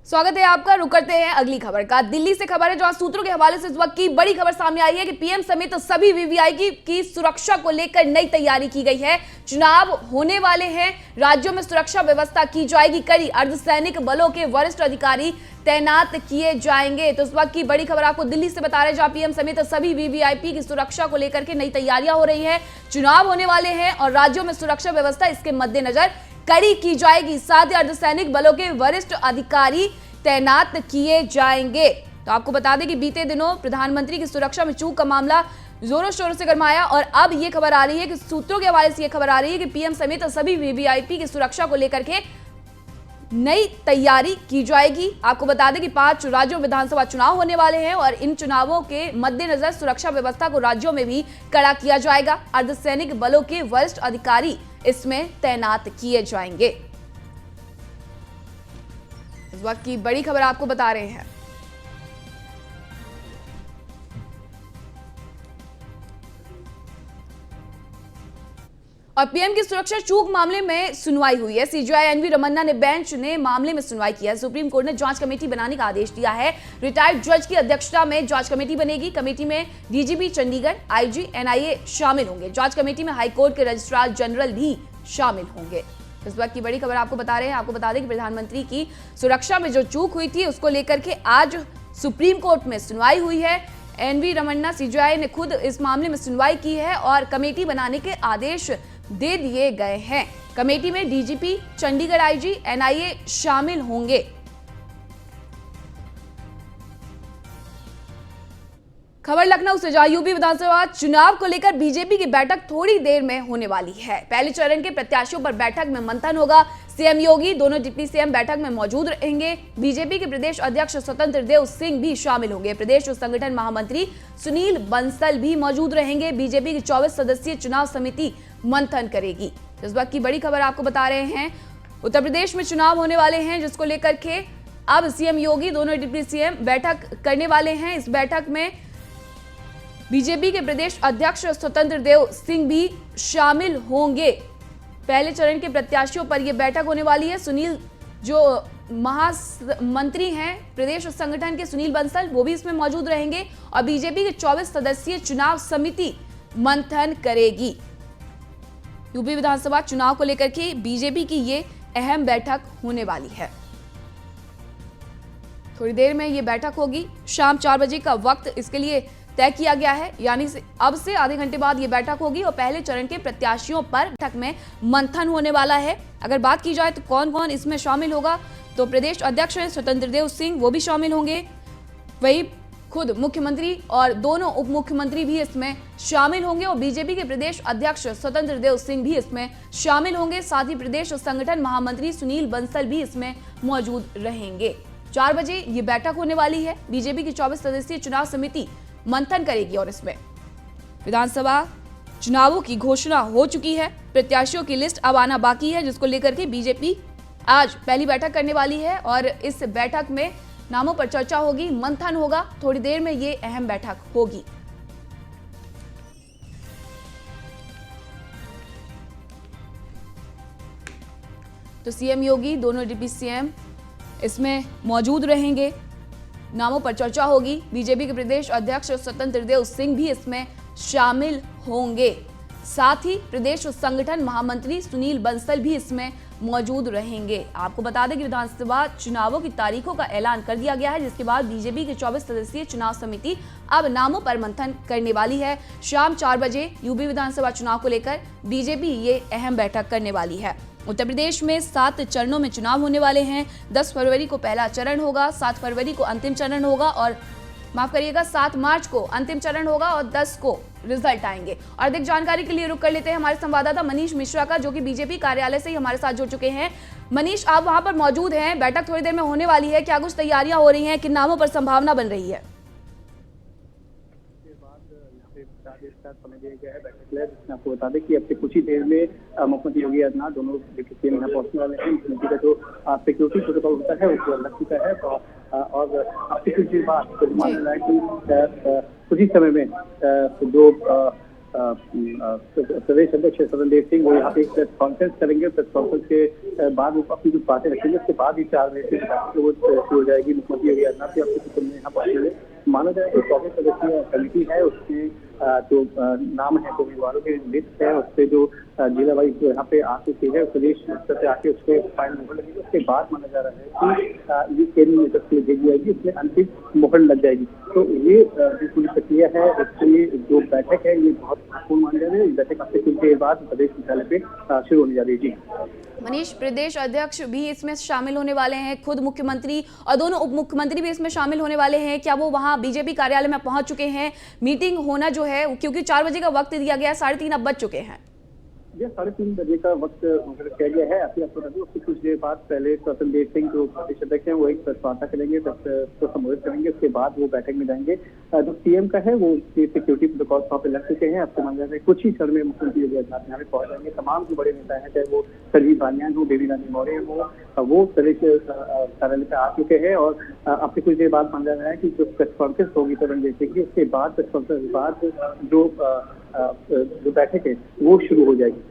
स्वागत है आपका। रुक करते हैं अगली खबर का। दिल्ली से खबर है जहां सूत्रों के हवाले से इस वक्त की बड़ी खबर सामने आई है कि पीएम समेत सभी वीवीआईपी की सुरक्षा को लेकर नई तैयारी की गई है। चुनाव होने वाले हैं, राज्यों में सुरक्षा व्यवस्था की जाएगी कड़ी, अर्धसैनिक बलों के वरिष्ठ अधिकारी तैनात किए जाएंगे। तो इस वक्त की बड़ी खबर आपको दिल्ली से बता रहे हैं जहां पीएम समेत सभी वीवीआईपी की सुरक्षा को लेकर के नई तैयारियां हो रही है। चुनाव होने वाले हैं और राज्यों में सुरक्षा व्यवस्था इसके मद्देनजर कड़ी की जाएगी। साथ ही अर्धसैनिक बलों के वरिष्ठ अधिकारी तैनात किए जाएंगे। तो आपको बता दें कि बीते दिनों प्रधानमंत्री की सुरक्षा में चूक का मामला जोरों शोरों से गरमाया और अब ये खबर आ रही है कि सूत्रों के हवाले से ये खबर आ रही है कि पीएम समेत सभी वीवीआईपी की सुरक्षा को लेकर के नई तैयारी की जाएगी। आपको बता दें कि 5 राज्यों में विधानसभा चुनाव होने वाले हैं और इन चुनावों के मद्देनजर सुरक्षा व्यवस्था को राज्यों में भी कड़ा किया जाएगा। अर्धसैनिक बलों के वरिष्ठ अधिकारी इसमें तैनात किए जाएंगे। इस वक्त की बड़ी खबर आपको बता रहे हैं। और पीएम की सुरक्षा चूक मामले में सुनवाई हुई है। सीजेआई एनवी रमन्ना ने बेंच ने मामले में सुनवाई की है। सुप्रीम कोर्ट ने जांच कमेटी बनाने का आदेश दिया है। रिटायर्ड जज की अध्यक्षता में जांच कमेटी बनेगी। कमेटी में डीजीपी चंडीगढ़, आईजी, एनआईए शामिल होंगे। जांच कमेटी में हाईकोर्ट के रजिस्ट्रार जनरल भी शामिल होंगे। इस वक्त की बड़ी खबर आपको बता रहे हैं। आपको बता दें कि प्रधानमंत्री की सुरक्षा में जो चूक हुई थी उसको लेकर के आज सुप्रीम कोर्ट में सुनवाई हुई है। एनवी रमन्ना सीजेआई ने खुद इस मामले में सुनवाई की है और कमेटी बनाने के आदेश दे दिए गए हैं। कमेटी में डीजीपी, चंडीगढ़ आईजी, एनआईए शामिल होंगे। खबर लखनऊ से जहां यूपी विधानसभा चुनाव को लेकर बीजेपी की बैठक थोड़ी देर में होने वाली है। पहले चरण के प्रत्याशियों पर बैठक में मंथन होगा। सीएम योगी, दोनों डिप्टी सीएम बैठक में मौजूद रहेंगे। बीजेपी के प्रदेश अध्यक्ष स्वतंत्र देव सिंह भी शामिल होंगे। प्रदेश संगठन महामंत्री सुनील बंसल भी मौजूद रहेंगे। बीजेपी की 24 सदस्यीय चुनाव समिति मंथन करेगी। इस वक्त की बड़ी खबर आपको बता रहे हैं। उत्तर प्रदेश में चुनाव होने वाले हैं जिसको लेकर के अब सीएम योगी, दोनों डिप्टी सीएम बैठक करने वाले हैं। इस बैठक में बीजेपी के प्रदेश अध्यक्ष स्वतंत्र देव सिंह भी शामिल होंगे। पहले चरण के प्रत्याशियों पर यह बैठक होने वाली है। सुनील जो महामंत्री हैं प्रदेश संगठन के, सुनील बंसल, वो भी इसमें मौजूद रहेंगे और बीजेपी के 24 सदस्यीय चुनाव समिति मंथन करेगी। यूपी विधानसभा चुनाव को लेकर के बीजेपी की ये अहम बैठक होने वाली है। थोड़ी देर में ये बैठक होगी। शाम 4 बजे का वक्त इसके लिए तय किया गया है, यानी अब से आधे घंटे बाद ये बैठक होगी और पहले चरण के प्रत्याशियों पर बैठक में मंथन होने वाला है। अगर बात की जाए तो कौन कौन इसमें शामिल होगा, तो प्रदेश अध्यक्ष हैं स्वतंत्र देव सिंह, वो भी शामिल होंगे। वही खुद मुख्यमंत्री और दोनों उप मुख्यमंत्री भी इसमें शामिल होंगे और बीजेपी के प्रदेश अध्यक्ष स्वतंत्र देव सिंह भी इसमें शामिल होंगे। साथ ही प्रदेश संगठन महामंत्री सुनील बंसल भी इसमें मौजूद रहेंगे। 4 बजे ये बैठक होने वाली है। बीजेपी की 24 सदस्यीय चुनाव समिति मंथन करेगी और इसमें विधानसभा चुनावों की घोषणा हो चुकी है। प्रत्याशियों की लिस्ट अब आना बाकी है जिसको लेकर के बीजेपी आज पहली बैठक करने वाली है और इस बैठक में नामों पर चर्चा होगी, मंथन होगा। थोड़ी देर में ये अहम बैठक होगी। तो सीएम योगी, दोनों डिप्टी सीएम इसमें मौजूद रहेंगे। नामों पर चर्चा होगी। बीजेपी के प्रदेश अध्यक्ष स्वतंत्र देव सिंह भी इसमें शामिल होंगे। साथ ही प्रदेश संगठन महामंत्री सुनील बंसल भी इसमें मौजूद रहेंगे। आपको बता दें कि विधानसभा चुनावों की तारीखों का ऐलान कर दिया गया है, जिसके बाद बीजेपी की 24 सदस्यीय चुनाव समिति अब नामों पर मंथन करने वाली है। शाम 4 बजे यूपी विधानसभा चुनाव को लेकर बीजेपी ये अहम बैठक करने वाली है। उत्तर प्रदेश में 7 चरणों में चुनाव होने वाले हैं। 10 फरवरी को पहला चरण होगा, 7 फरवरी को अंतिम चरण होगा और 7 मार्च को अंतिम चरण होगा और 10 को रिजल्ट आएंगे। और अधिक जानकारी के लिए रुक कर लेते हैं हमारे संवाददाता मनीष मिश्रा का, जो कि बीजेपी कार्यालय से ही हमारे साथ जुड़ चुके हैं। मनीष, आप वहां पर मौजूद हैं, बैठक थोड़ी देर में होने वाली है, क्या कुछ तैयारियां हो रही हैं, किन नामों पर संभावना बन रही है? समय दिया गया है बैठक के लिए, जिसमें आपको बता दें कि अब से कुछ ही देर में मुख्यमंत्री योगी आदित्यनाथ, दोनों डिप्टी सीएम यहाँ पहुंचने वाले हैं। मुख्यमंत्री का जो सिक्योरिटी प्रोटोकॉल होता है वो लग चुका है और अब से कुछ देर बाद कुछ ही समय में जो प्रदेश अध्यक्ष स्वतंत्र सिंह वो यहाँ पे एक प्रेस कॉन्फ्रेंस करेंगे। प्रेस कॉन्फ्रेंस के बाद वो अपनी जो बातें रखेंगे, उसके बाद ही 4 बजे से वो शुरू हो जाएगी। मुख्यमंत्री योगी आदित्यनाथ यहाँ पहुंचेंगे। माना जाए कि 24 सदस्यीय कमेटी है, उसमें जो नाम है, जो उम्मीदवारों की लिस्ट है, उससे जो जिला वाइज जो यहाँ पे आ चुकी है, प्रदेश स्तर से आके उसके फाइनल मोहर लगेगी। उसके बाद माना जा रहा है कि ये केंद्रीय नेतृत्व के लिए भेजी जाएगी, उसमें अंतिम मोहर लग जाएगी। तो ये जो पूरी प्रक्रिया है, इसके जो बैठक है, ये बहुत महत्वपूर्ण मानी जा रही है। बैठक आपसे कुछ देर बाद प्रदेश मुख्यालय पे शुरू होने जा रही है। जी मनीष, प्रदेश अध्यक्ष भी इसमें शामिल होने वाले हैं, खुद मुख्यमंत्री और दोनों उप मुख्यमंत्री भी इसमें शामिल होने वाले हैं। क्या वो वहां बीजेपी कार्यालय में पहुंच चुके हैं? मीटिंग होना जो है, क्योंकि 4 बजे का वक्त दिया गया है, 3:30 अब बज चुके हैं। ये 3:30 बजे का वक्त किया गया है। उससे कुछ देर बाद पहले स्वतंत्र सिंह जो प्रदेश अध्यक्ष हैं, वो एक प्रेस वार्ता करेंगे, को संबोधित करेंगे। उसके बाद वो बैठक में जाएंगे। जो सीएम का है, वो सिक्योरिटी प्रोटोकॉल वहाँ पे लग चुके हैं। अब से मान जाए कुछ ही क्षण में मुख्यमंत्री योगी आदित्यनाथ यहाँ पे पहुंच जाएंगे। तमाम जो बड़े नेता हैं, चाहे वो संजीव बालियान हो, बेबी रानी मौर्य हो, वो प्रदेश कार्यालय पे आ चुके हैं। और अब से कुछ देर बाद मान जा रहा है कि जो प्रेस कॉन्फ्रेंस होगी स्वतंत्र सिंह की, उसके बाद प्रेस कॉन्फ्रेंस के बाद जो बैठक है वो शुरू हो जाएगी।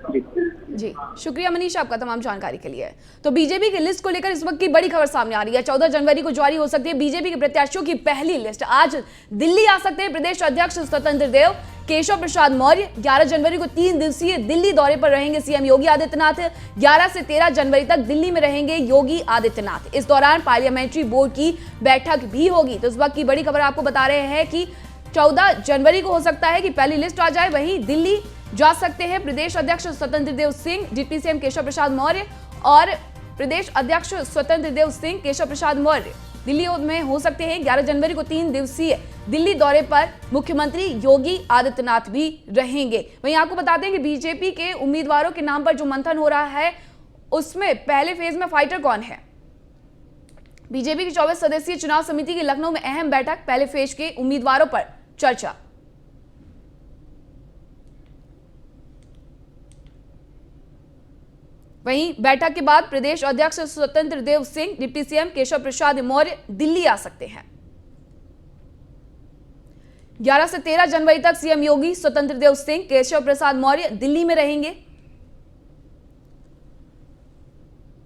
जी शुक्रिया मनीष आपका तमाम जानकारी के लिए। तो बीजेपी की लिस्ट को लेकर इस वक्त की बड़ी खबर सामने आ रही है। 14 जनवरी को जारी हो सकती है बीजेपी के प्रत्याशियों की पहली लिस्ट। आज दिल्ली आ सकते हैं प्रदेश अध्यक्ष स्वतंत्र देव केशव प्रसाद मौर्य। 11 जनवरी को 3 दिवसीय दिल्ली दौरे पर रहेंगे सीएम योगी आदित्यनाथ। 11 से 13 जनवरी तक दिल्ली में रहेंगे योगी आदित्यनाथ। इस दौरान पार्लियामेंट्री बोर्ड की बैठक भी होगी। तो इस वक्त की बड़ी खबर आपको बता रहे हैं कि 14 जनवरी को हो सकता है कि पहली लिस्ट आ जाए। वहीं दिल्ली जा सकते हैं प्रदेश अध्यक्ष स्वतंत्र देव सिंह, डिप्टी सीएम केशव प्रसाद मौर्य और प्रदेश अध्यक्ष स्वतंत्र देव सिंह केशव प्रसाद मौर्य दिल्ली में हो सकते हैं। 11 जनवरी को 3 दिवसीय दिल्ली दौरे पर मुख्यमंत्री योगी आदित्यनाथ भी रहेंगे। वहीं आपको बताते हैं कि बीजेपी के उम्मीदवारों के नाम पर जो मंथन हो रहा है, उसमें पहले फेज में फाइटर कौन है। बीजेपी की 24 सदस्यीय चुनाव समिति की लखनऊ में अहम बैठक, पहले फेज के उम्मीदवारों पर चर्चा। वहीं बैठक के बाद प्रदेश अध्यक्ष स्वतंत्र देव सिंह, डिप्टी सीएम केशव प्रसाद मौर्य दिल्ली आ सकते हैं। 11 से 13 जनवरी तक सीएम योगी, स्वतंत्र देव सिंह, केशव प्रसाद मौर्य दिल्ली में रहेंगे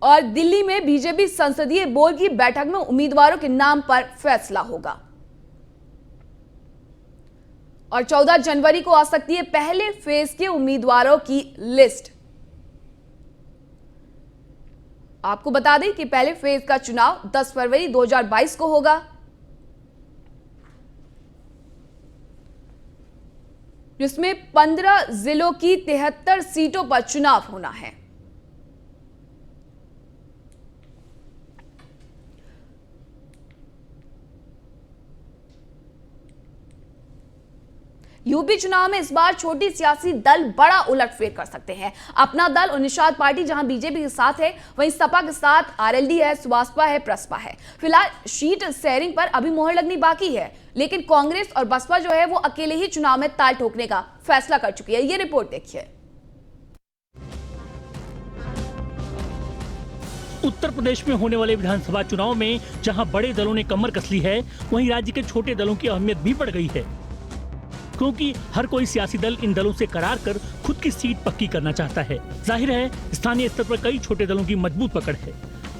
और दिल्ली में बीजेपी संसदीय बोर्ड की बैठक में उम्मीदवारों के नाम पर फैसला होगा। और 14 जनवरी को आ सकती है पहले फेज के उम्मीदवारों की लिस्ट। आपको बता दें कि पहले फेज का चुनाव 10 फरवरी 2022 को होगा। जिसमें 15 जिलों की 73 सीटों पर चुनाव होना है। यूपी चुनाव में इस बार छोटी सियासी दल बड़ा उलटफेर कर सकते हैं। अपना दल और निषाद पार्टी जहां बीजेपी के साथ है, वहीं सपा के साथ आरएलडी है, सुभाषपा है, प्रसपा है। फिलहाल सीट शेयरिंग पर अभी मोहर लगनी बाकी है, लेकिन कांग्रेस और बसपा जो है वो अकेले ही चुनाव में ताल ठोकने का फैसला कर चुकी है। ये रिपोर्ट देखिए। उत्तर प्रदेश में होने वाले विधानसभा चुनाव में जहां बड़े दलों ने कमर कस ली है, वहीं राज्य के छोटे दलों की अहमियत भी बढ़ गई है, क्योंकि हर कोई सियासी दल इन दलों से करार कर खुद की सीट पक्की करना चाहता है। जाहिर है स्थानीय स्तर पर कई छोटे दलों की मजबूत पकड़ है।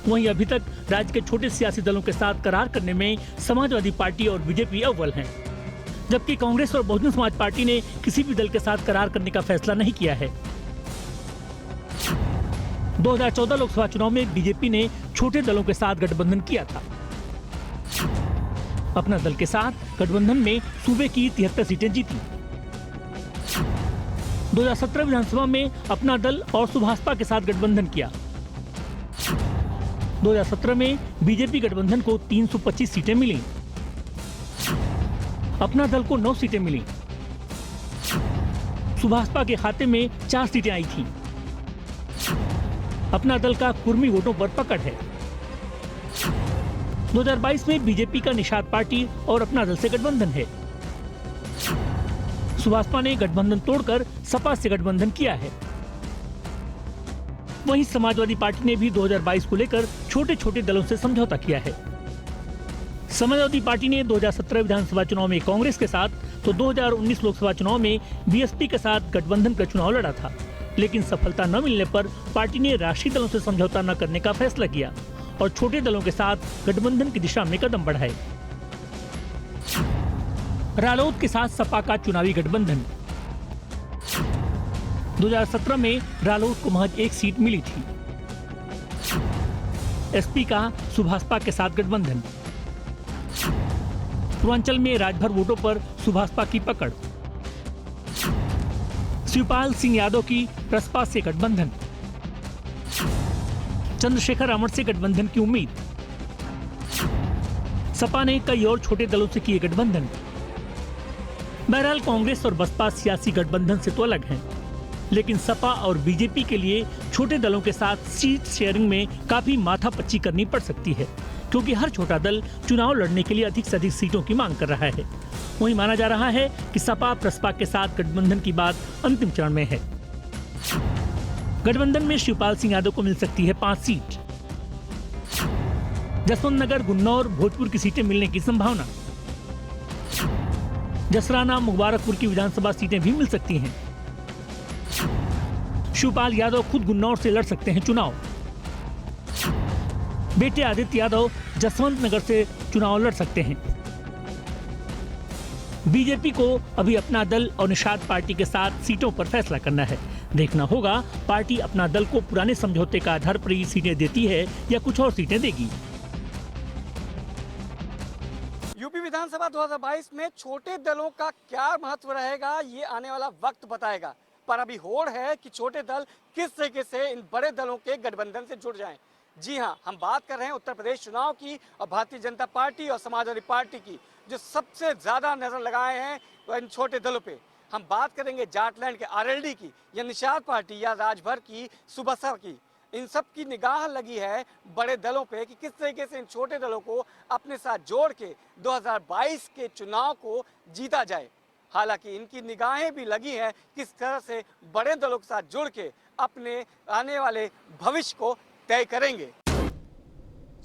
वहीं अभी तक राज्य के छोटे सियासी दलों के साथ करार करने में समाजवादी पार्टी और बीजेपी अव्वल हैं, जबकि कांग्रेस और बहुजन समाज पार्टी ने किसी भी दल के साथ करार करने का फैसला नहीं किया है। 2014 लोकसभा चुनाव में बीजेपी ने छोटे दलों के साथ गठबंधन किया था। अपना दल के साथ गठबंधन में सूबे की 73 सीटें जीती। 2017 विधानसभा में अपना दल और सुभाषपा के साथ गठबंधन किया। 2017 में बीजेपी गठबंधन को 325 सीटें मिली। अपना दल को 9 सीटें मिली। सुभाषपा के खाते में 4 सीटें आई थी। अपना दल का कुर्मी वोटों पर पकड़ है। 2022 में बीजेपी का निषाद पार्टी और अपना दल से गठबंधन है। सुभाषपा ने गठबंधन तोड़कर सपा से गठबंधन किया है। वहीं समाजवादी पार्टी ने भी 2022 को लेकर छोटे छोटे दलों से समझौता किया है। समाजवादी पार्टी ने 2017 विधानसभा चुनाव में कांग्रेस के साथ तो 2019 लोकसभा चुनाव में बीएसपी के साथ गठबंधन का चुनाव लड़ा था, लेकिन सफलता न मिलने पर पार्टी ने राष्ट्रीय दलों से समझौता न करने का फैसला किया और छोटे दलों के साथ गठबंधन की दिशा में कदम बढ़ाए। रालोद के साथ सपा का चुनावी गठबंधन। 2017 में रालोद को महज एक सीट मिली थी। एसपी का सुभाषपा के साथ गठबंधन। पूर्वांचल में राजभर वोटों पर सुभाषपा की पकड़। शिवपाल सिंह यादव की प्रसपा से गठबंधन। चंद्रशेखर अमर से गठबंधन की उम्मीद। सपा ने कई और छोटे दलों से किए गठबंधन। बहरहाल कांग्रेस और बसपा सियासी गठबंधन से तो अलग हैं, लेकिन सपा और बीजेपी के लिए छोटे दलों के साथ सीट शेयरिंग में काफी माथापच्ची करनी पड़ सकती है, क्योंकि हर छोटा दल चुनाव लड़ने के लिए अधिक से अधिक सीटों की मांग कर रहा है। वहीं माना जा रहा है कि सपा प्रसपा के साथ गठबंधन की बात अंतिम चरण में है। गठबंधन में शिवपाल सिंह यादव को मिल सकती है 5 सीट। जसवंत नगर, गुन्नौर, भोजपुर की सीटें मिलने की संभावना। जसराना, मुबारकपुर की विधानसभा सीटें भी मिल सकती हैं। शिवपाल यादव खुद गुन्नौर से लड़ सकते हैं चुनाव। बेटे आदित्य यादव जसवंत नगर से चुनाव लड़ सकते हैं। बीजेपी को अभी अपना दल और निषाद पार्टी के साथ सीटों पर फैसला करना है। देखना होगा पार्टी अपना दल को पुराने समझौते का आधार पर ही सीटें देती है या कुछ और सीटें देगी। यूपी विधानसभा 2022 में छोटे दलों का क्या महत्व रहेगा, ये आने वाला वक्त बताएगा। पर अभी होड़ है कि छोटे दल किस तरीके से इन बड़े दलों के गठबंधन से जुड़ जाएं। जी हां, हम बात कर रहे हैं उत्तर प्रदेश चुनाव की और भारतीय जनता पार्टी और समाजवादी पार्टी की, जो सबसे ज्यादा नजर लगाए हैं इन छोटे दलों पे। हम बात करेंगे जाटलैंड के आरएलडी की या निषाद पार्टी या राजभर की सुबसा की। इन सब की निगाह लगी है बड़े दलों पे कि किस तरीके से इन छोटे दलों को अपने साथ जोड़ के 2022 के चुनाव को जीता जाए। हालांकि इनकी निगाहें भी लगी हैं किस तरह से बड़े दलों के साथ जुड़ के अपने आने वाले भविष्य को तय करेंगे।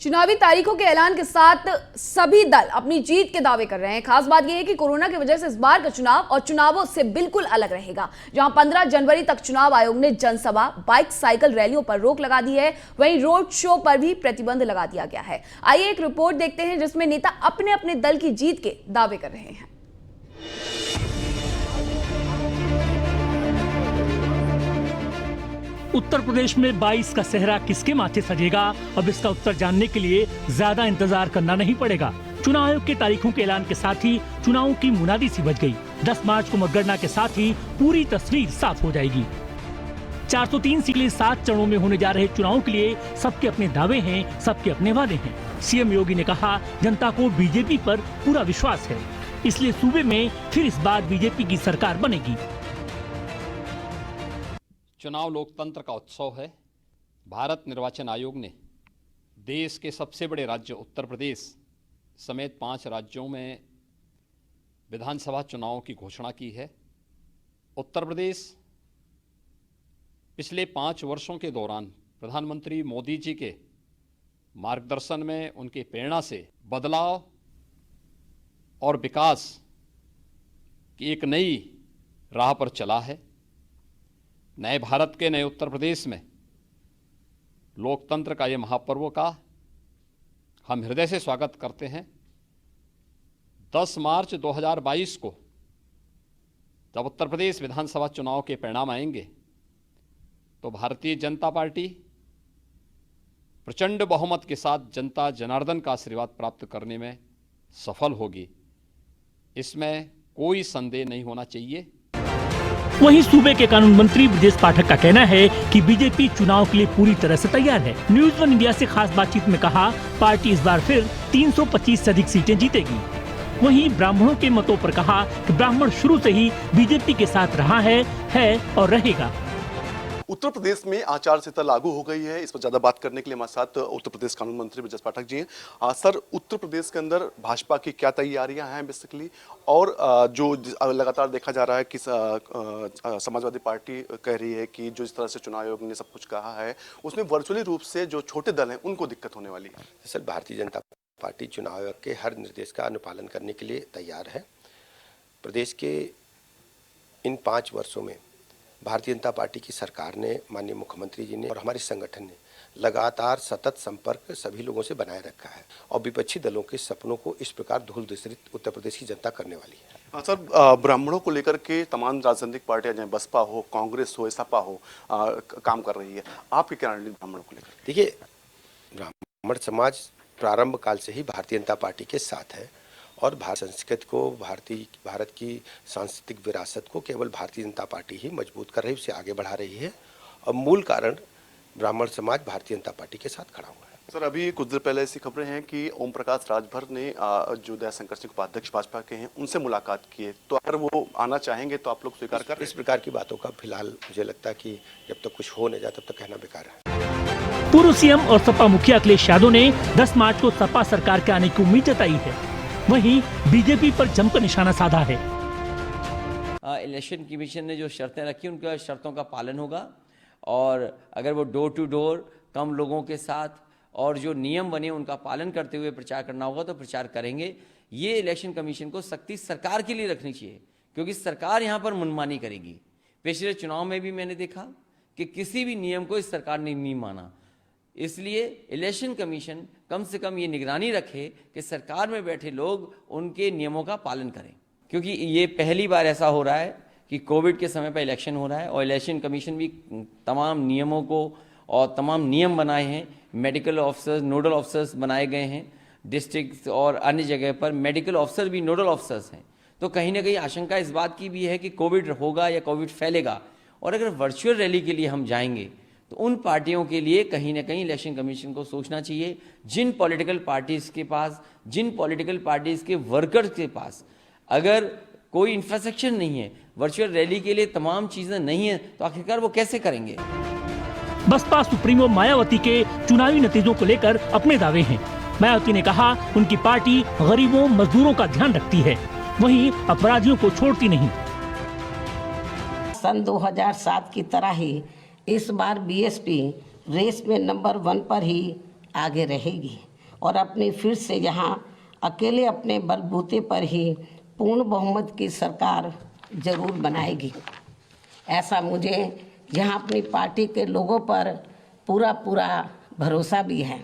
चुनावी तारीखों के ऐलान के साथ सभी दल अपनी जीत के दावे कर रहे हैं। खास बात यह है कि कोरोना की वजह से इस बार का चुनाव और चुनावों से बिल्कुल अलग रहेगा। जहां 15 जनवरी तक चुनाव आयोग ने जनसभा, बाइक, साइकिल रैलियों पर रोक लगा दी है, वहीं रोड शो पर भी प्रतिबंध लगा दिया गया है। आइए एक रिपोर्ट देखते हैं जिसमें नेता अपने अपने दल की जीत के दावे कर रहे हैं। उत्तर प्रदेश में 22 का सेहरा किसके माथे सजेगा, अब इसका उत्तर जानने के लिए ज्यादा इंतजार करना नहीं पड़ेगा। चुनाव आयोग के तारीखों के ऐलान के साथ ही चुनावों की मुनादी सी बज गई। 10 मार्च को मतगणना के साथ ही पूरी तस्वीर साफ हो जाएगी। 403 सीटें 7 चरणों में होने जा रहे चुनावों के लिए सबके अपने दावे हैं, सबके अपने वादे हैं। सीएम योगी ने कहा, जनता को बीजेपी पर पूरा विश्वास है, इसलिए सूबे में फिर इस बार बीजेपी की सरकार बनेगी। चुनाव लोकतंत्र का उत्सव है। भारत निर्वाचन आयोग ने देश के सबसे बड़े राज्य उत्तर प्रदेश समेत 5 राज्यों में विधानसभा चुनावों की घोषणा की है। उत्तर प्रदेश पिछले 5 वर्षों के दौरान प्रधानमंत्री मोदी जी के मार्गदर्शन में, उनकी प्रेरणा से बदलाव और विकास की एक नई राह पर चला है। नए भारत के नए उत्तर प्रदेश में लोकतंत्र का ये महापर्व का हम हृदय से स्वागत करते हैं। 10 मार्च 2022 को जब उत्तर प्रदेश विधानसभा चुनाव के परिणाम आएंगे तो भारतीय जनता पार्टी प्रचंड बहुमत के साथ जनता जनार्दन का आशीर्वाद प्राप्त करने में सफल होगी, इसमें कोई संदेह नहीं होना चाहिए। वहीं सूबे के कानून मंत्री ब्रजेश पाठक का कहना है कि बीजेपी चुनाव के लिए पूरी तरह से तैयार है। न्यूज़ वन इंडिया से खास बातचीत में कहा, पार्टी इस बार फिर 325 से अधिक सीटें जीतेगी। वहीं ब्राह्मणों के मतों पर कहा कि ब्राह्मण शुरू से ही बीजेपी के साथ रहा है और रहेगा। उत्तर प्रदेश में आचार संहिता लागू हो गई है। इस पर ज्यादा बात करने के लिए हमारे साथ उत्तर प्रदेश कानून मंत्री ब्रजेश पाठक जी हैं। सर, उत्तर प्रदेश के अंदर भाजपा की क्या तैयारियां हैं बेसिकली, और जो लगातार देखा जा रहा है कि समाजवादी पार्टी कह रही है कि जो इस तरह से चुनाव आयोग ने सब कुछ कहा है उसमें वर्चुअली रूप से जो छोटे दल हैं उनको दिक्कत होने वाली है। सर, भारतीय जनता पार्टी चुनाव आयोग के हर निर्देश का अनुपालन करने के लिए तैयार है। प्रदेश के इन 5 वर्षों में भारतीय जनता पार्टी की सरकार ने, माननीय मुख्यमंत्री जी ने और हमारे संगठन ने लगातार सतत संपर्क सभी लोगों से बनाए रखा है और विपक्षी दलों के सपनों को इस प्रकार धूलविसरित उत्तर प्रदेश की जनता करने वाली है। सर, ब्राह्मणों को लेकर के तमाम राजनीतिक पार्टियां, चाहे बसपा हो, कांग्रेस हो, सपा हो, काम कर रही है। आपकी क्या रणनीति ब्राह्मणों को लेकर? देखिए, ब्राह्मण समाज प्रारंभ काल से ही भारतीय जनता पार्टी के साथ है और संस्कृति को, भारत की सांस्कृतिक विरासत को केवल भारतीय जनता पार्टी ही मजबूत कर रही है, उसे आगे बढ़ा रही है और मूल कारण ब्राह्मण समाज भारतीय जनता पार्टी के साथ खड़ा हुआ है। सर, अभी कुछ देर पहले ऐसी खबरें हैं कि ओम प्रकाश राजभर ने जो दयाशंकर सिंह उपाध्यक्ष भाजपा के हैं उनसे मुलाकात की है, तो अगर वो आना चाहेंगे तो आप लोग स्वीकार कर? इस प्रकार की बातों का फिलहाल मुझे लगता है कि जब तक कुछ हो नहीं जाए तब तक कहना बेकार है। पूर्व सीएम और सपा मुखिया अखिलेश यादव ने 10 मार्च को सपा सरकार के आने की उम्मीद जताई है। वहीं बीजेपी पर जमकर निशाना साधा है। इलेक्शन कमीशन ने जो शर्तें रखी उनका शर्तों का पालन होगा और अगर वो डोर टू डोर कम लोगों के साथ और जो नियम बने उनका पालन करते हुए प्रचार करना होगा तो प्रचार करेंगे। ये इलेक्शन कमीशन को सख्ती सरकार के लिए रखनी चाहिए क्योंकि सरकार यहाँ पर मनमानी करेगी। पिछले चुनाव में भी मैंने देखा कि किसी भी नियम को इस सरकार ने नहीं माना, इसलिए इलेक्शन कमीशन कम से कम ये निगरानी रखे कि सरकार में बैठे लोग उनके नियमों का पालन करें, क्योंकि ये पहली बार ऐसा हो रहा है कि कोविड के समय पर इलेक्शन हो रहा है और इलेक्शन कमीशन भी तमाम नियमों को और तमाम नियम बनाए हैं। मेडिकल ऑफिसर्स, नोडल ऑफिसर्स बनाए गए हैं, डिस्ट्रिक्ट और अन्य जगह पर मेडिकल ऑफिसर भी नोडल ऑफिसर्स हैं। तो कहीं ना कहीं आशंका इस बात की भी है कि कोविड होगा या कोविड फैलेगा और अगर वर्चुअल रैली के लिए हम जाएंगे तो उन पार्टियों के लिए कहीं ना कहीं इलेक्शन कमीशन को सोचना चाहिए। जिन पॉलिटिकल पार्टीज़ के पास, जिन पॉलिटिकल पार्टीज़ के वर्कर्स के पास अगर कोई इंफ्रास्ट्रक्चर नहीं है, वर्चुअल रैली के लिए तमाम चीज़ें नहीं है, तो आखिरकार वो कैसे करेंगे? बसपा सुप्रीमो मायावती के चुनावी नतीजों को लेकर अपने दावे हैं। मायावती ने कहा उनकी पार्टी गरीबों, मजदूरों का ध्यान रखती है, वहीं अपराधियों को छोड़ती नहीं। सन 2007 की तरह ही इस बार बीएसपी रेस में नंबर 1 पर ही आगे रहेगी और अपनी फिर से यहाँ अकेले अपने बलबूते पर ही पूर्ण बहुमत की सरकार जरूर बनाएगी। ऐसा मुझे यहाँ अपनी पार्टी के लोगों पर पूरा भरोसा भी है।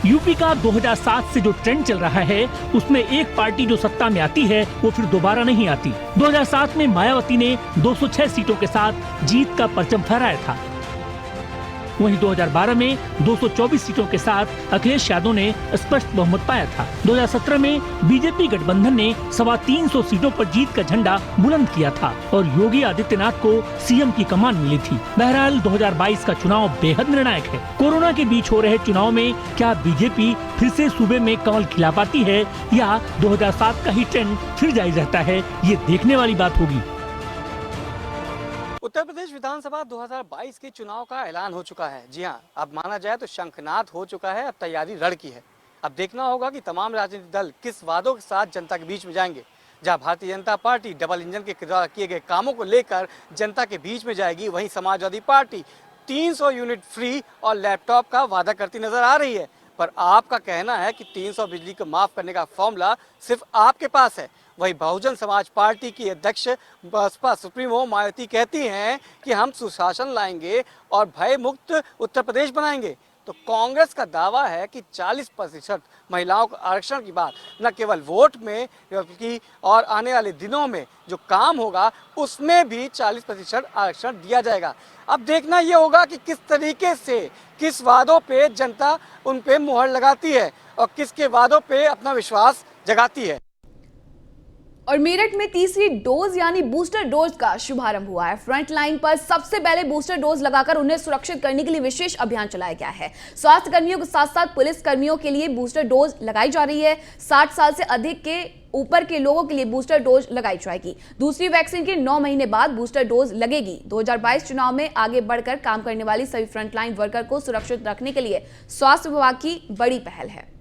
यूपी का 2007 से जो ट्रेंड चल रहा है उसमें एक पार्टी जो सत्ता में आती है वो फिर दोबारा नहीं आती। 2007 में मायावती ने 206 सीटों के साथ जीत का परचम फहराया था। वहीं 2012 में 224 सीटों के साथ अखिलेश यादव ने स्पष्ट बहुमत पाया था। 2017 में बीजेपी गठबंधन ने 325 सीटों पर जीत का झंडा बुलंद किया था और योगी आदित्यनाथ को सीएम की कमान मिली थी। बहरहाल 2022 का चुनाव बेहद निर्णायक है। कोरोना के बीच हो रहे चुनाव में क्या बीजेपी फिर से सूबे में कमल खिला पाती है या 2007 का ही ट्रेंड फिर जारी रहता है, ये देखने वाली बात होगी। उत्तर प्रदेश विधानसभा 2022 के चुनाव का ऐलान हो चुका है। जी हां, अब माना जाए तो शंखनाद हो चुका है, अब तैयारी रण की है। अब देखना होगा कि तमाम राजनीतिक दल किस वादों के साथ जनता के बीच में जाएंगे। जहां Bharatiya Janata party double engine के द्वारा किए गए कामों को लेकर जनता के बीच में जाएगी, वहीं समाजवादी पार्टी 300 यूनिट फ्री और लैपटॉप का वादा करती नजर आ रही है। पर आपका कहना है कि 300 बिजली को माफ करने का फॉर्मूला सिर्फ आपके पास है। वहीं बहुजन समाज पार्टी की अध्यक्ष बसपा सुप्रीमो मायावती कहती हैं कि हम सुशासन लाएंगे और भय मुक्त उत्तर प्रदेश बनाएंगे। तो कांग्रेस का दावा है कि 40% महिलाओं को आरक्षण की बात न केवल वोट में बल्कि और आने वाले दिनों में जो काम होगा उसमें भी 40% आरक्षण दिया जाएगा। अब देखना ये होगा कि किस तरीके से, किस वादों पे जनता उन पे मुहर लगाती है और किसके वादों पे अपना विश्वास जगाती है। और मेरठ में तीसरी डोज यानी बूस्टर डोज का शुभारंभ हुआ है। फ्रंट लाइन पर सबसे पहले बूस्टर डोज लगाकर उन्हें सुरक्षित करने के लिए विशेष अभियान चलाया गया है। स्वास्थ्य कर्मियों के साथ साथ पुलिस कर्मियों के लिए बूस्टर डोज लगाई जा रही है। 60 साल से अधिक के ऊपर के लोगों के लिए बूस्टर डोज लगाई जाएगी। दूसरी वैक्सीन के 9 महीने बाद बूस्टर डोज लगेगी। 2022 चुनाव में आगे बढ़कर काम करने वाली सभी फ्रंटलाइन वर्कर को सुरक्षित रखने के लिए स्वास्थ्य विभाग की बड़ी पहल है।